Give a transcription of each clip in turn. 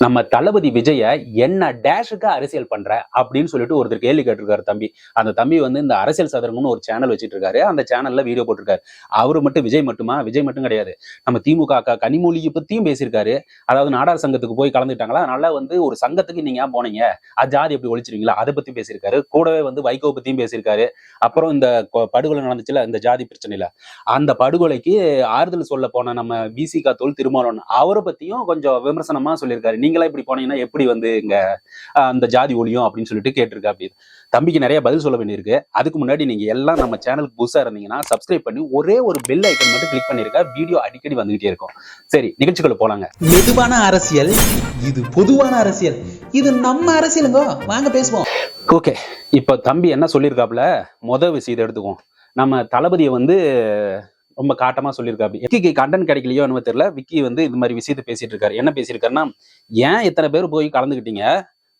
நம்ம தளபதி விஜய என்ன டேஷுக்கு அரசியல் பண்ற அப்படின்னு சொல்லிட்டு ஒருத்தர் கேள்வி கேட்டிருக்காரு தம்பி. அந்த தம்பி வந்து இந்த அரசியல் சதுரங்கம்னு ஒரு சேனல் வச்சிட்டு இருக்காரு. அந்த சேனல்ல வீடியோ போட்டிருக்காரு. அவரு மட்டும் விஜய் மட்டுமா? விஜய் மட்டும் கிடையாது. நம்ம திமுக அக்கா கனிமொழியை பத்தியும் பேசியிருக்காரு. அதாவது நாடார் சங்கத்துக்கு போய் கலந்துட்டாங்களா, அதனால வந்து ஒரு சங்கத்துக்கு நீங்க ஏன் போனீங்க, அது ஜாதி எப்படி ஒழிச்சிருவீங்களா, அதை பத்தி பேசியிருக்காரு. கூடவே வந்து வைகோ பத்தியும் பேசியிருக்காரு. அப்புறம் இந்த படுகொலை நடந்துச்சுல இந்த ஜாதி பிரச்சனையில, அந்த படுகொலைக்கு ஆறுதல் சொல்ல போன நம்ம விசிக தொல் திருமாவளவன் அவரை பத்தியும் கொஞ்சம் விமர்சனமா சொல்லியிருக்காரு. நீங்களா இப்படி போனீங்கன்னா எப்படி வந்து இங்க அந்த ஜாதி ஒழியும் அப்படின்னு சொல்லிட்டு கேட்டிருக்கா. அப்படி தம்பிக்கு நிறைய பதில் சொல்ல வேண்டியிருக்கு. அதுக்கு முன்னாடி நீங்க எல்லாம் நம்ம சேனலுக்கு புதுசா இருந்தீங்கன்னா சப்ஸ்கிரைப் பண்ணி ஒரே ஒரு பெல் ஐக்கன் மட்டும் கிளிக் பண்ணிருக்க. வீடியோ அடிக்கடி வந்துகிட்டே இருக்கும். சரி, நிகழ்ச்சிக்குள்ள போலாங்க. மெதுவான அரசியல், இது பொதுவான அரசியல், இது நம்ம அரசியலுங்க, வாங்க பேசுவோம். ஓகே, இப்ப தம்பி என்ன சொல்லியிருக்காப்புல, விஷயத்தை எடுத்துக்குவோம். நம்ம தளபதியை வந்து ரொம்ப காட்டமா சொல்லியிருக்காரு. விக்கிக்கு கண்டென்ட் கிடைக்கலையோ என்னமோ தெரியல, விக்கி வந்து இது மாதிரி விஷயத்தை பேசிட்டு இருக்காரு. என்ன பேசியிருக்காருன்னா, ஏன் இத்தனை பேர் போய் கலந்துக்கிட்டீங்க,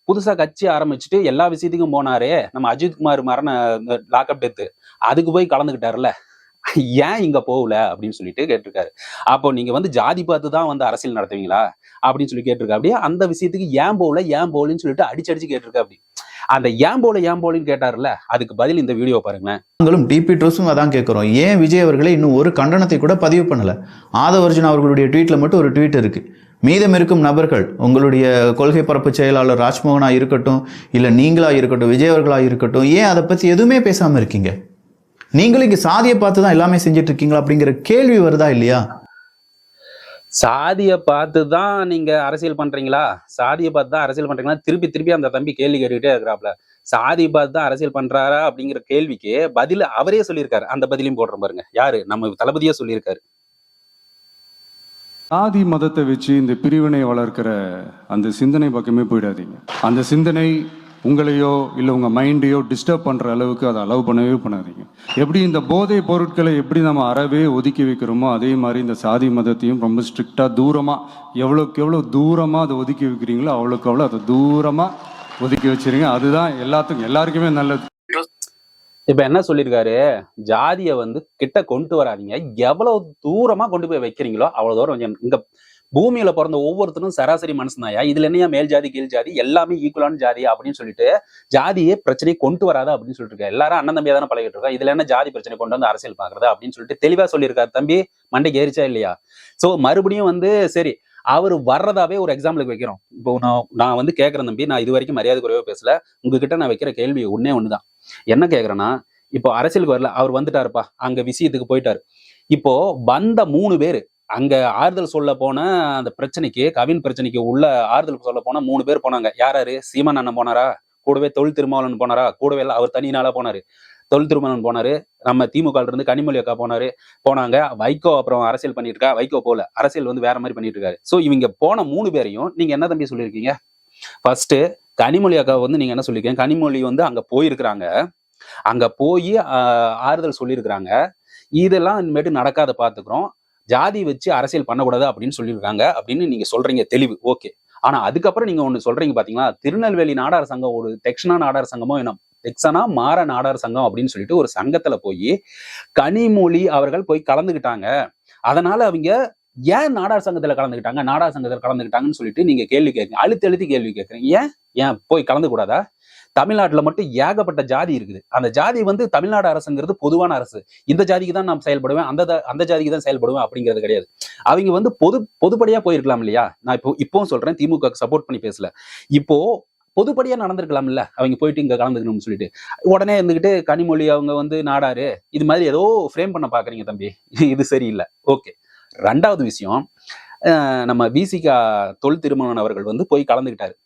புதுசா கட்சி ஆரம்பிச்சுட்டு எல்லா விஷயத்துக்கும் போனாரே நம்ம அஜித்குமார் மரண லாக்அப் டெத்து, அதுக்கு போய் கலந்துக்கிட்டாருல, ஏன் இங்க போகல அப்படின்னு சொல்லிட்டு கேட்டிருக்காரு. அப்போ நீங்க வந்து ஜாதி பார்த்து தான் வந்து அரசியல் நடத்துவீங்களா அப்படின்னு சொல்லி கேட்டிருக்கா. அப்படியே அந்த விஷயத்துக்கு ஏன் போகலன்னு சொல்லிட்டு அடிச்சு கேட்டிருக்கா. அப்படி அந்த ஏன் போலின்னு கேட்டார்ல, அதுக்கு பதில் இந்த வீடியோ பாருங்களேன். நாங்களும் டிபி ட்ரோஸும் அதான் கேட்குறோம். ஏன் விஜய் அவர்களை இன்னும் ஒரு கண்டனத்தை கூட பதிவு பண்ணல? ஆதவர்ஜுன் அவர்களுடைய ட்வீட்ல மட்டும் ஒரு ட்வீட் இருக்கு. மீதம் இருக்கும் நபர்கள், உங்களுடைய கொள்கை பரப்பு செயலாளர் ராஜ்மோகனா இருக்கட்டும், இல்ல நீங்களா இருக்கட்டும், விஜய் அவர்களா இருக்கட்டும், ஏன் அதை பத்தி எதுவுமே பேசாம இருக்கீங்க? நீங்களும் இங்க சாதியை பார்த்து தான் எல்லாமே செஞ்சுட்டு இருக்கீங்களா அப்படிங்கிற கேள்வி வருதா இல்லையா? சாதியை பார்த்து தான் நீங்க அரசியல் பண்றீங்களா, சாதியை பார்த்து தான் அரசியல் பண்றீங்களா, திருப்பி அந்த தம்பி கேள்வி கேட்டுக்கிட்டே இருக்கிறாப்ல. சாதி பார்த்து தான் அரசியல் பண்றாரா அப்படிங்கிற கேள்விக்கு பதில் அவரே சொல்லியிருக்காரு. அந்த பதிலையும் போடுறோம் பாருங்க. யாரு? நம்ம தளபதியே சொல்லியிருக்காரு. சாதி மதத்தை வச்சு இந்த பிரிவினை வளர்க்கிற அந்த சிந்தனை பக்கமே போயிடாதீங்க. அந்த சிந்தனை உங்களையோ இல்லை உங்கள் மைண்டையோ டிஸ்டர்ப் பண்ணுற அளவுக்கு அதை அலோவ் பண்ணவே பண்ணாதீங்க. எப்படி இந்த போதை பொருட்களை எப்படி நம்ம அறவே ஒதுக்கி வைக்கிறோமோ, அதே மாதிரி இந்த சாதி மதத்தையும் ரொம்ப ஸ்ட்ரிக்டாக தூரமாக, எவ்வளோக்கு எவ்வளோ தூரமாக அதை ஒதுக்கி வைக்கிறீங்களோ அவ்வளோக்கு அவ்வளோ அதை தூரமாக ஒதுக்கி வச்சிருங்க. அதுதான் எல்லாருக்குமே நல்லது. இப்ப என்ன சொல்லியிருக்காரு, ஜாதியை வந்து கிட்ட கொண்டு வராதீங்க, எவ்வளவு தூரமா கொண்டு போய் வைக்கிறீங்களோ அவ்வளவு தூரம். இங்க பூமியில பிறந்த ஒவ்வொருத்தரும் சராசரி மனுஷனாயா, இதுல என்னையா மேல் ஜாதி கீழ் ஜாதி, எல்லாமே ஈக்குவலான ஜாதி அப்படின்னு சொல்லிட்டு ஜாதியே பிரச்சனையை கொண்டு வராதா அப்படின்னு சொல்லிட்டு இருக்கா. எல்லாரும் அண்ணன் தம்பியா தானே பழகிட்டு இருக்கா, இதுல என்ன ஜாதி பிரச்சனை கொண்டு வந்து அரசியல் பாக்குறது அப்படின்னு சொல்லிட்டு தெளிவா சொல்லியிருக்காரு. தம்பி மண்டைக்கு ஏறிச்சா இல்லையா? சோ மறுபடியும் வந்து சரி, அவர் வர்றதாவே ஒரு எக்ஸாம்பிளுக்கு வைக்கிறோம். இப்போ நான் வந்து கேட்கறேன் தம்பி, நான் இது வரைக்கும் மரியாதை குறைவா பேசல, உங்ககிட்ட நான் வைக்கிற கேள்வி ஒண்ணுதான். என்ன கேட்கறேன்னா, இப்போ அரசியலுக்கு வரல, அவர் வந்துட்டாருப்பா, அங்க விஷயத்துக்கு போயிட்டாரு. இப்போ வந்த 3 பேரு அங்க ஆறுதல் சொல்ல போன அந்த பிரச்சனைக்கு, கவின் பிரச்சனைக்கு உள்ள ஆறுதல் சொல்ல போன 3 பேர் போனாங்க. யாராரு? சீமான் அண்ணன் போனாரா, கூடவே தொல் திருமாவளவன் போனாரா, கூடவே அவர் தனி நாளா போனாரு. தொல் திருமாவளவன் போனாரு, நம்ம திமுக இருந்து கனிமொழி அக்கா போனாங்க. வைகோ அப்புறம் அரசியல் பண்ணிட்டு இருக்கா, வைகோ போல அரசியல் வந்து வேற மாதிரி பண்ணிட்டு இருக்காரு. சோ இவங்க போன 3 பேரையும் நீங்க என்ன தம்பி சொல்லியிருக்கீங்க? ஃபர்ஸ்ட் கனிமொழி அக்கா வந்து நீங்க என்ன சொல்லிருக்கீங்க? கனிமொழி வந்து அங்க போயிருக்கிறாங்க, அங்க போய் ஆறுதல் சொல்லியிருக்கிறாங்க, இதெல்லாம் இனிமேட்டு நடக்காத பாத்துக்கிறோம், ஜாதி வச்சு அரசியல் பண்ணக்கூடாது அப்படின்னு சொல்லியிருக்காங்க அப்படின்னு நீங்க சொல்றீங்க. தெளிவு, ஓகே. ஆனா அதுக்கப்புறம் நீங்க ஒண்ணு சொல்றீங்க பாத்தீங்களா, திருநெல்வேலி நாடார் சங்கம், ஒரு தெக்ஷனா நாடார் சங்கமோ என்ன, தெக்ஸனா மாற நாடார் சங்கம் அப்படின்னு சொல்லிட்டு ஒரு சங்கத்துல போய் கனிமொழி அவர்கள் போய் கலந்துக்கிட்டாங்க, அதனால அவங்க ஏன் நாடார் சங்கத்துல கலந்துக்கிட்டாங்கன்னு சொல்லிட்டு நீங்க கேள்வி கேட்குறீங்க, அழுத்தி கேள்வி கேட்குறீங்க. ஏன் போய் கலந்து கூடாதா? தமிழ்நாட்டுல மட்டும் ஏகப்பட்ட ஜாதி இருக்குது. அந்த ஜாதி வந்து தமிழ்நாடு அரசுங்கிறது பொதுவான அரசு. இந்த ஜாதிக்கு தான் நான் செயல்படுவேன், அந்த ஜாதிக்கு தான் செயல்படுவேன் அப்படிங்கிறது கிடையாது. அவங்க வந்து பொதுப்படியா போயிருக்கலாம் இல்லையா? நான் இப்பவும் சொல்றேன், திமுக சப்போர்ட் பண்ணி பேசல. இப்போ பொதுப்படியா நடந்திருக்கலாம் இல்ல, அவங்க போயிட்டு இங்க கலந்துக்கணும்னு சொல்லிட்டு உடனே இருந்துகிட்டு கனிமொழி அவங்க வந்து நாடாரு, இது மாதிரி ஏதோ ஃப்ரேம் பண்ண பாக்குறீங்க தம்பி, இது சரியில்லை. ஓகே. 2வது விஷயம், நம்ம விசிகா தொல் திருமாவளவன் அவர்கள் வந்து போய் கலந்துக்கிட்டாரு.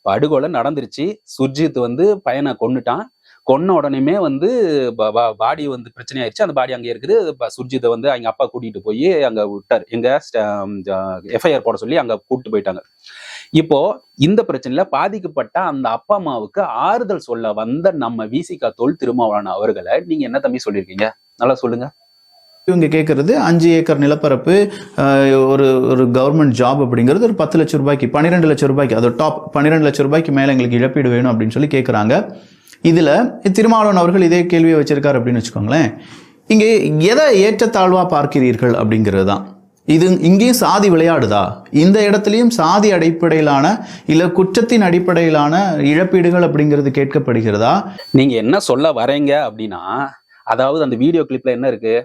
படுகொலை நடந்துருச்சு, சுர்ஜித் வந்து பையனை கொன்னுட்டான். கொன்ன உடனே வந்து பாடி வந்து பிரச்சனை ஆயிடுச்சு. அந்த பாடி அங்கே இருக்குது. சுர்ஜித்தை வந்து அவங்க அப்பா கூட்டிட்டு போய் அங்க விட்டாரு, எங்க எஃப்ஐஆர் போட சொல்லி அங்க கூப்பிட்டு போயிட்டாங்க. இப்போ இந்த பிரச்சனையில பாதிக்கப்பட்ட அந்த அப்பா அம்மாவுக்கு ஆறுதல் சொல்ல வந்த நம்ம விசிகா தொல் திருமாவளவன் அவர்களை நீங்க என்ன தம்பி சொல்லியிருக்கீங்க? நல்லா சொல்லுங்க. இவங்க கேட்கறது 5 ஏக்கர் நிலப்பரப்பு, ஒரு கவர்மெண்ட் ஜாப் அப்படிங்கிறது ஒரு 10 லட்சம் ரூபாய்க்கு, 12 லட்சம் ரூபாய்க்கு, அது டாப் 12 லட்சம் ரூபாய்க்கு மேலே எங்களுக்கு இழப்பீடு வேணும் அப்படின்னு சொல்லி கேட்குறாங்க. இதில் திருமாவளவன் அவர்கள் இதே கேள்வியை வச்சிருக்காரு அப்படின்னு வச்சுக்கோங்களேன். இங்கே எதை ஏற்றத்தாழ்வாக பார்க்கிறீர்கள் அப்படிங்கிறது தான். இது இங்கேயும் சாதி விளையாடுதா? இந்த இடத்துலையும் சாதி அடிப்படையிலான இல்ல குற்றத்தின் அடிப்படையிலான இழப்பீடுகள் அப்படிங்கிறது கேட்கப்படுகிறதா? நீங்க என்ன சொல்ல வரீங்க அப்படின்னா, அதாவது அந்த வீடியோ கிளிப்ல என்ன இருக்கு,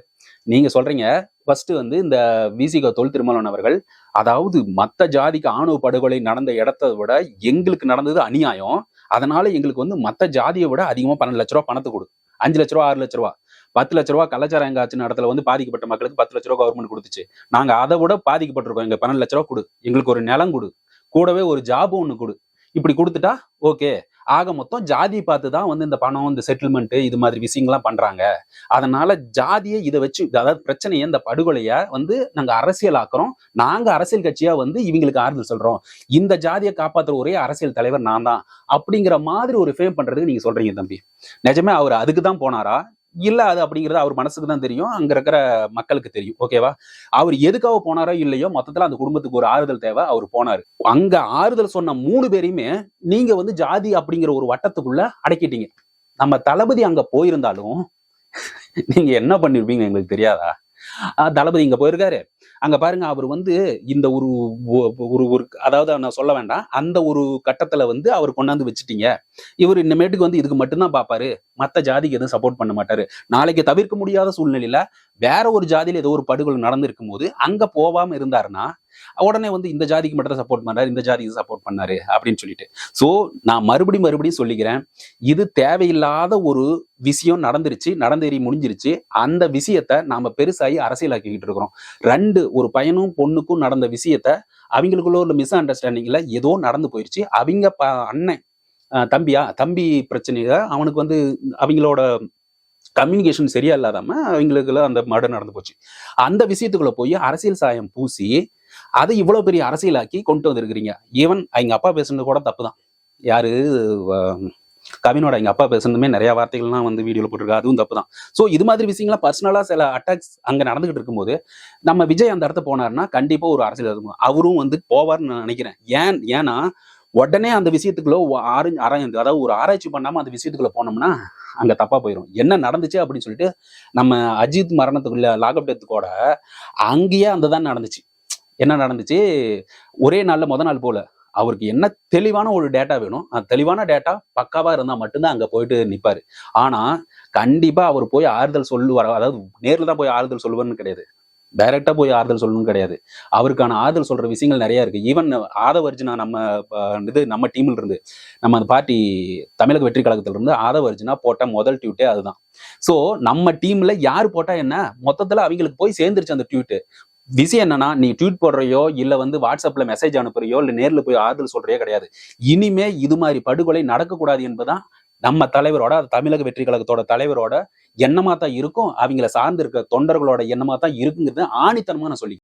நீங்க சொல்றீங்க ஃபர்ஸ்ட் வந்து இந்த விசிக தொல் திருமாவளவன் அவர்கள், அதாவது மத்த ஜாதிக்கு ஆணவ படுகொலை நடந்த இடத்தை விட எங்களுக்கு நடந்தது அநியாயம், அதனால எங்களுக்கு வந்து மத்த ஜாதியை விட அதிகமா 12 லட்ச ரூபா பணத்தை கொடு, 5 லட்ச ரூபா 6 லட்ச ரூபா 10 லட்ச ரூபா கலாச்சாரம் எங்காச்சும் இடத்துல வந்து பாதிக்கப்பட்ட மக்களுக்கு 10 லட்ச ரூபா கவர்மெண்ட் கொடுத்துச்சு. நாங்க அதை விட பாதிக்கப்பட்டிருக்கோம், எங்க 12 லட்ச ரூபா கொடு, எங்களுக்கு ஒரு நிலம் கொடு, கூடவே ஒரு ஜாபும் ஒண்ணு கொடு, இப்படி கொடுத்துட்டா ஓகே. ஆக மொத்தம் ஜாதியை பார்த்து தான் வந்து இந்த பணம், இந்த செட்டில்மெண்ட், இது மாதிரி விஷயங்கள்லாம் பண்றாங்க. அதனால ஜாதியை இதை வச்சு, அதாவது பிரச்சனையை, இந்த படுகொலைய வந்து நாங்க அரசியலாக்குறோம், நாங்க அரசியல் கட்சியா வந்து இவங்களுக்கு ஆறுதல் சொல்றோம், இந்த ஜாதியை காப்பாற்றுற ஒரே அரசியல் தலைவர் நான் தான் அப்படிங்கிற மாதிரி ஒரு ஃபேம் பண்றதுக்கு நீங்க சொல்றீங்க தம்பி. நிஜமே அவர் அதுக்கு தான் போனாரா இல்ல அது அப்படிங்கிறது அவர் மனசுக்கு தான் தெரியும், அங்க இருக்கிற மக்களுக்கு தெரியும், ஓகேவா? அவர் எதுக்காக போனாரோ இல்லையோ, மொத்தத்துல அந்த குடும்பத்துக்கு ஒரு ஆறுதல் தேவை, அவர் போனாரு. அங்க ஆறுதல் சொன்ன 3 பேரையுமே நீங்க வந்து ஜாதி அப்படிங்கிற ஒரு வட்டத்துக்குள்ள அடக்கிட்டீங்க. நம்ம தளபதி அங்க போயிருந்தாலும் நீங்க என்ன பண்ணிருப்பீங்க எங்களுக்கு தெரியாதா? தளபதி இங்க போயிருக்காரு, அங்க பாருங்க அவர் வந்து இந்த ஒரு ஒரு ஒரு அதாவது நான் சொல்ல வேண்டாம், அந்த ஒரு கட்டத்துல வந்து அவர் கொண்டாந்து வச்சுட்டீங்க. இவர் இனிமேட்டுக்கு வந்து இதுக்கு மட்டும்தான் பாப்பாரு, மத்த ஜாதிக்கு எதுவும் சப்போர்ட் பண்ண மாட்டாரு. நாளைக்கு தவிர்க்க முடியாத சூழ்நிலையில வேற ஒரு ஜாதியில ஏதோ ஒரு படுகொலை நடந்திருக்கும் போது அங்க போகாம இருந்தாருன்னா உடனே வந்து இந்த ஜாதிக்கு மட்டும் தான் சப்போர்ட் பண்ணாரு, இந்த ஜாதிக்கு சப்போர்ட் பண்ணாரு அப்படின்னு சொல்லிட்டு. சோ நான் மறுபடியும் சொல்லிக்கிறேன், இது தேவையில்லாத ஒரு விஷயம் நடந்துருச்சு, நடந்தேறி முடிஞ்சிருச்சு. அந்த விஷயத்த நாம பெருசாகி அரசியலாக்கிக்கிட்டு இருக்கிறோம். 2 ஒரு பையனும் பொண்ணுக்கும் நடந்த விஷயத்த அவங்களுக்குள்ள ஒரு மிஸ் அண்டர்ஸ்டாண்டிங்ல ஏதோ நடந்து போயிருச்சு. அவங்க அண்ணன் தம்பி பிரச்சனையில அவனுக்கு வந்து அவங்களோட கம்யூனிகேஷன் சரியா இல்லாதாம அவங்களுக்குள்ள அந்த மர்டர் நடந்து போச்சு. அந்த விஷயத்துக்குள்ள போய் அரசியல் சாயம் பூசி அதை இவ்வளவு பெரிய அரசியலாக்கி கொண்டு வந்திருக்கிறீங்க. ஈவன் அவங்க அப்பா பேசுனது கூட தப்புதான். யாரு கவினோட எங்க அப்பா பேசுனதுமே நிறைய வார்த்தைகள்லாம் வந்து வீடியோல போட்டிருக்கா, அதுவும் தப்பு தான். ஸோ இது மாதிரி விஷயங்கள்லாம் பர்சனலா சில அட்டாக்ஸ் அங்க நடந்துகிட்டு இருக்கும்போது நம்ம விஜய் அந்த இடத்த போனாருன்னா கண்டிப்பா ஒரு அரசியல் இருக்கும். அவரும் வந்து போவார்னு நான் நினைக்கிறேன். ஏன்னா உடனே அந்த விஷயத்துக்குள்ள அதாவது ஒரு ஆராய்ச்சி பண்ணாம அந்த விஷயத்துக்குள்ள போனோம்னா அங்க தப்பா போயிடும். என்ன நடந்துச்சு அப்படின்னு சொல்லிட்டு நம்ம அஜித் மரணத்துக்குள்ள லாக்அப் டெத் கூட அங்கேயே அந்த தான் நடந்துச்சு. என்ன நடந்துச்சு, ஒரே நாள்ல முத நாள் போல அவருக்கு என்ன தெளிவான ஒரு டேட்டா வேணும், அந்த தெளிவான டேட்டா பக்காவா இருந்தா மட்டும்தான் அங்க போயிட்டு நிப்பாரு. ஆனா கண்டிப்பா அவர் போய் ஆறுதல் சொல்லுவார், அதாவது நேர்ல தான் போய் ஆறுதல் சொல்லுவார்னு கிடையாது, டைரக்டா போய் ஆறுதல் சொல்லணும்னு கிடையாது. அவருக்கான ஆறுதல் சொல்ற விஷயங்கள் நிறைய இருக்கு. ஈவன் ஆதவ அர்ஜுனா நம்ம டீம்ல இருந்து, நம்ம அந்த பார்ட்டி தமிழக வெற்றி கழகத்துல இருந்து ஆதவ அர்ஜுனா போட்ட முதல் ட்வீட்டே அதுதான். சோ நம்ம டீம்ல யாரு போட்டா என்ன, மொத்தத்துல அவங்களுக்கு போய் சேர்ந்துருச்சு அந்த ட்வீட். விஷயம் என்னன்னா, நீ ட்வீட் போடுறையோ இல்ல வந்து வாட்ஸ்அப்ல மெசேஜ் அனுப்புறியோ இல்ல நேர்ல போய் ஆறுதல் சொல்றையோ கிடையாது. இனிமே இது மாதிரி படுகொலை நடக்கக்கூடாது என்பதுதான் நம்ம தலைவரோட, தமிழக வெற்றி கழகத்தோட தலைவரோட எண்ணமா தான் இருக்கும், அவங்கள சார்ந்து இருக்க தொண்டர்களோட எண்ணமா தான் இருக்குங்கிறது ஆணித்தனமா நான் சொல்லி